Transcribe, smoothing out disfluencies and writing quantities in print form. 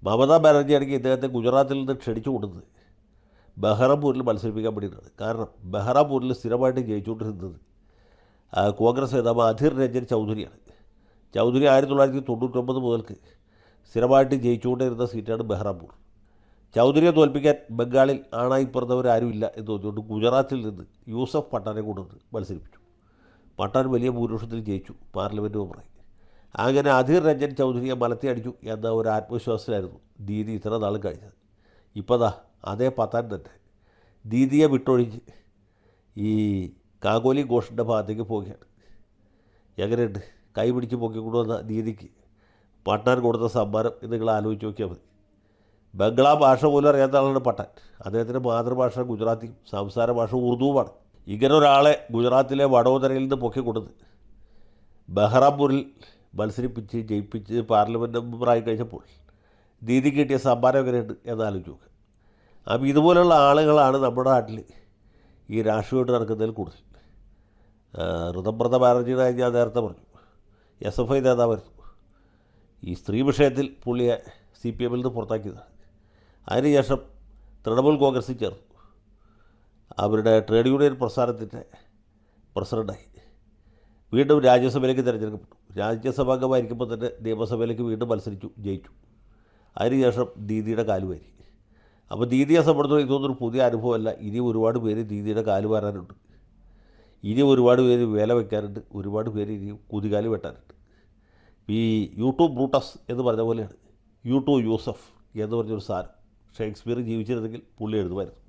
മമതാ ബാനർജിയാണെങ്കിൽ ഇദ്ദേഹത്തെ ഗുജറാത്തിൽ നിന്ന് ക്ഷണിച്ചു കൊടുത്തത് ബഹ്റംപൂരിൽ മത്സരിപ്പിക്കാൻ വേണ്ടിയിട്ടാണ്. കാരണം ബഹ്റംപൂരിൽ സ്ഥിരമായിട്ട് ജയിച്ചുകൊണ്ടിരുന്നത് കോൺഗ്രസ് നേതാവ് അധീർ രഞ്ജൻ ചൗധരിയാണ്. ചൗധരി 1999 മുതൽക്ക് സ്ഥിരമായിട്ട് ജയിച്ചുകൊണ്ടിരുന്ന സീറ്റാണ് ബഹ്റംപൂർ. ചൗധരിയെ തോൽപ്പിക്കാൻ ബംഗാളിൽ ആണായി പിറന്നവരാരുമില്ല എന്ന് തോന്നിയുകൊണ്ട് ഗുജറാത്തിൽ നിന്ന് യൂസഫ് പട്ടാനെ കൊണ്ടുവന്ന് മത്സരിപ്പിച്ചു. പട്ടാൻ വലിയ ഭൂരിപക്ഷത്തിൽ ജയിച്ചു പാർലമെൻറ്റ് മെമ്പറായി. അങ്ങനെ അധീർ രഞ്ജൻ ചൗധരിയെ മലത്തി അടിച്ചു എന്ന ഒരു ആത്മവിശ്വാസത്തിലായിരുന്നു ദീദി ഇത്ര നാളും കഴിഞ്ഞത്. ഇപ്പോൾ ദാ അതേ പത്താൻ തന്നെ ദീദിയെ വിട്ടൊഴിഞ്ഞ് ഈ കാകോലി ഘോഷിൻ്റെ ഭാഗത്തേക്ക് പോവുകയാണ്. എങ്ങനെയുണ്ട് കൈ പിടിച്ച് പൊക്കിക്കൊണ്ടുവന്ന ദീദിക്ക് പട്ടാൻ കൊടുത്ത സമ്മാനം എന്ന് നിങ്ങൾ ആലോചിച്ച് നോക്കിയാൽ മതി. ബംഗ്ലാ ഭാഷ പോലും അറിയാത്ത ആളാണ് പട്ടാൻ. അദ്ദേഹത്തിൻ്റെ മാതൃഭാഷ ഗുജറാത്തിയും സംസാര ഭാഷ ഉറുദുവുമാണ്. ഇങ്ങനെ ഒരാളെ ഗുജറാത്തിലെ വഡോദരയിൽ നിന്ന് പൊക്കിക്കൊടുത്ത് ബഹ്റംപൂരിൽ മത്സരിപ്പിച്ച് ജയിപ്പിച്ച് പാർലമെൻറ്റ് മെമ്പറായി കഴിഞ്ഞപ്പോൾ ദീദി കിട്ടിയ സമ്മാനം എങ്ങനെയുണ്ട് എന്നാലോചിച്ച് നോക്കുക. അപ്പോൾ ഇതുപോലെയുള്ള ആളുകളാണ് നമ്മുടെ നാട്ടിൽ ഈ രാഷ്ട്രീയമായിട്ട് നടക്കുന്നതിൽ കൂടുതൽ. ഋതംബ്രത ബാനർജിയുടെ കാര്യം ഞാൻ നേരത്തെ പറഞ്ഞു. SFI നേതാവായിരുന്നു. ഈ സ്ത്രീ വിഷയത്തിൽ പുള്ളിയെ CPM നിന്ന് പുറത്താക്കിയതാണ്. അതിനുശേഷം തൃണമൂൽ കോൺഗ്രസിൽ ചേർന്നു. അവരുടെ ട്രേഡ് യൂണിയൻ പ്രസ്ഥാനത്തിൻ്റെ പ്രസിഡൻ്റായി. വീണ്ടും രാജ്യസഭയിലേക്ക് തിരഞ്ഞെടുക്കപ്പെട്ടു. രാജ്യസഭാംഗമായിരിക്കുമ്പോൾ തന്നെ നിയമസഭയിലേക്ക് വീണ്ടും മത്സരിച്ചു, ജയിച്ചു. അതിനുശേഷം ദീദിയുടെ കാലുവാരി. അപ്പോൾ ദീദിയെ സംബന്ധിച്ചിടത്തോളം ഇതൊന്നൊരു പുതിയ അനുഭവമല്ല. ഇനി ഒരുപാട് പേര് ദീദിയുടെ കാല് വാരാനുണ്ട്. ഇനി ഒരുപാട് പേര് വേല വയ്ക്കാനുണ്ട്. ഒരുപാട് പേര് ഇനി കുതികാല് വെട്ടാനുണ്ട്. ഈ യൂട്യൂബ് ബ്രൂട്ടസ് എന്ന് പറഞ്ഞ പോലെയാണ് യൂട്യൂബ് യൂസഫ് എന്ന് പറഞ്ഞൊരു സാധനം. ഷേക്സ്പിയർ ജീവിച്ചിരുന്നെങ്കിൽ പുള്ളി എഴുതുമായിരുന്നു.